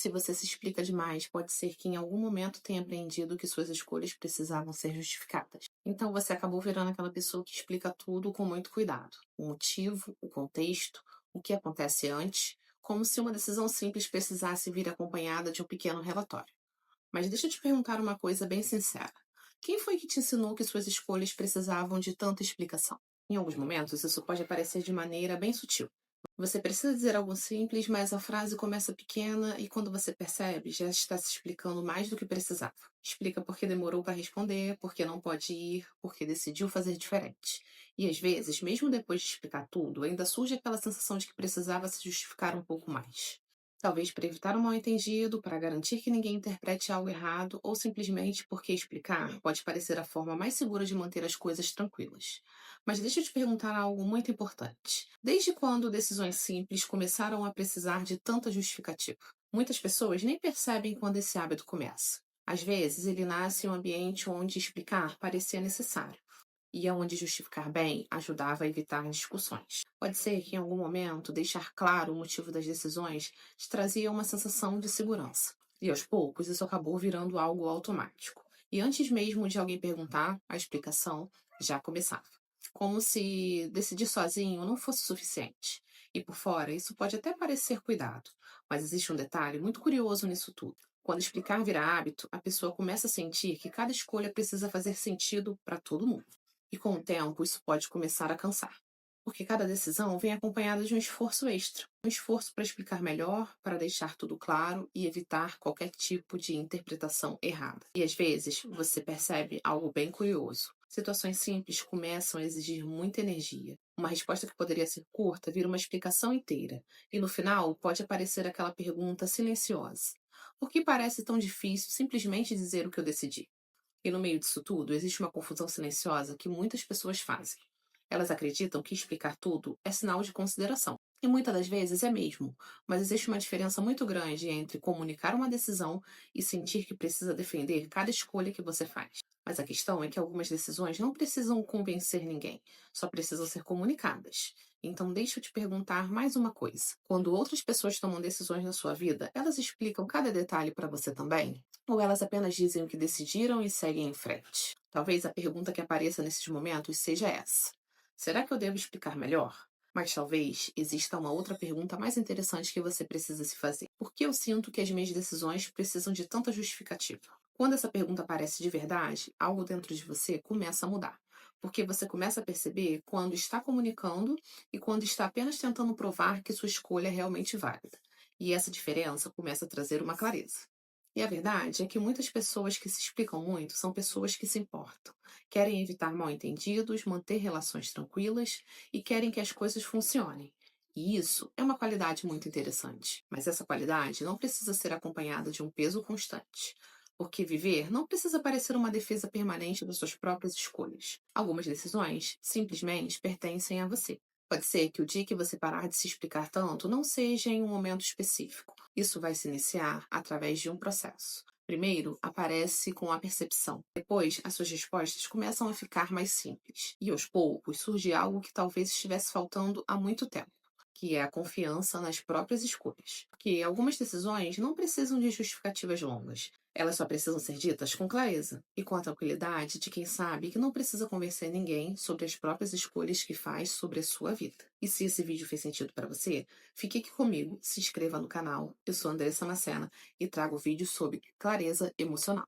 Se você se explica demais, pode ser que em algum momento tenha aprendido que suas escolhas precisavam ser justificadas. Então você acabou virando aquela pessoa que explica tudo com muito cuidado. O motivo, o contexto, o que acontece antes, como se uma decisão simples precisasse vir acompanhada de um pequeno relatório. Mas deixa eu te perguntar uma coisa bem sincera. Quem foi que te ensinou que suas escolhas precisavam de tanta explicação? Em alguns momentos, isso pode aparecer de maneira bem sutil. Você precisa dizer algo simples, mas a frase começa pequena e quando você percebe, já está se explicando mais do que precisava. Explica por que demorou para responder, por que não pode ir, por que decidiu fazer diferente. E às vezes, mesmo depois de explicar tudo, ainda surge aquela sensação de que precisava se justificar um pouco mais. Talvez para evitar um mal-entendido, para garantir que ninguém interprete algo errado, ou simplesmente porque explicar pode parecer a forma mais segura de manter as coisas tranquilas. Mas deixa eu te perguntar algo muito importante. Desde quando decisões simples começaram a precisar de tanta justificativa? Muitas pessoas nem percebem quando esse hábito começa. Às vezes, ele nasce em um ambiente onde explicar parecia necessário e aonde justificar bem ajudava a evitar discussões. Pode ser que em algum momento deixar claro o motivo das decisões te trazia uma sensação de segurança. E aos poucos isso acabou virando algo automático. E antes mesmo de alguém perguntar, a explicação já começava. Como se decidir sozinho não fosse suficiente. E por fora, isso pode até parecer cuidado, mas existe um detalhe muito curioso nisso tudo. Quando explicar vira hábito, a pessoa começa a sentir que cada escolha precisa fazer sentido para todo mundo. E com o tempo, isso pode começar a cansar, porque cada decisão vem acompanhada de um esforço extra, um esforço para explicar melhor, para deixar tudo claro e evitar qualquer tipo de interpretação errada. E às vezes, você percebe algo bem curioso. Situações simples começam a exigir muita energia. Uma resposta que poderia ser curta vira uma explicação inteira, e no final pode aparecer aquela pergunta silenciosa: por que parece tão difícil simplesmente dizer o que eu decidi? E no meio disso tudo, existe uma confusão silenciosa que muitas pessoas fazem. Elas acreditam que explicar tudo é sinal de consideração. E muitas das vezes é mesmo, mas existe uma diferença muito grande entre comunicar uma decisão e sentir que precisa defender cada escolha que você faz. Mas a questão é que algumas decisões não precisam convencer ninguém, só precisam ser comunicadas. Então deixa eu te perguntar mais uma coisa. Quando outras pessoas tomam decisões na sua vida, elas explicam cada detalhe para você também? Ou elas apenas dizem o que decidiram e seguem em frente? Talvez a pergunta que apareça nesses momentos seja essa: será que eu devo explicar melhor? Mas talvez exista uma outra pergunta mais interessante que você precisa se fazer. Por que eu sinto que as minhas decisões precisam de tanta justificativa? Quando essa pergunta aparece de verdade, algo dentro de você começa a mudar. Porque você começa a perceber quando está comunicando e quando está apenas tentando provar que sua escolha é realmente válida. E essa diferença começa a trazer uma clareza. E a verdade é que muitas pessoas que se explicam muito são pessoas que se importam, querem evitar mal-entendidos, manter relações tranquilas e querem que as coisas funcionem. E isso é uma qualidade muito interessante. Mas essa qualidade não precisa ser acompanhada de um peso constante. Porque viver não precisa parecer uma defesa permanente das suas próprias escolhas. Algumas decisões simplesmente pertencem a você. Pode ser que o dia que você parar de se explicar tanto não seja em um momento específico. Isso vai se iniciar através de um processo. Primeiro, aparece com a percepção. Depois, as suas respostas começam a ficar mais simples. E aos poucos, surge algo que talvez estivesse faltando há muito tempo, que é a confiança nas próprias escolhas. Porque algumas decisões não precisam de justificativas longas. Elas só precisam ser ditas com clareza e com a tranquilidade de quem sabe que não precisa convencer ninguém sobre as próprias escolhas que faz sobre a sua vida. E se esse vídeo fez sentido para você, fique aqui comigo, se inscreva no canal. Eu sou Andressa Macena e trago vídeos sobre clareza emocional.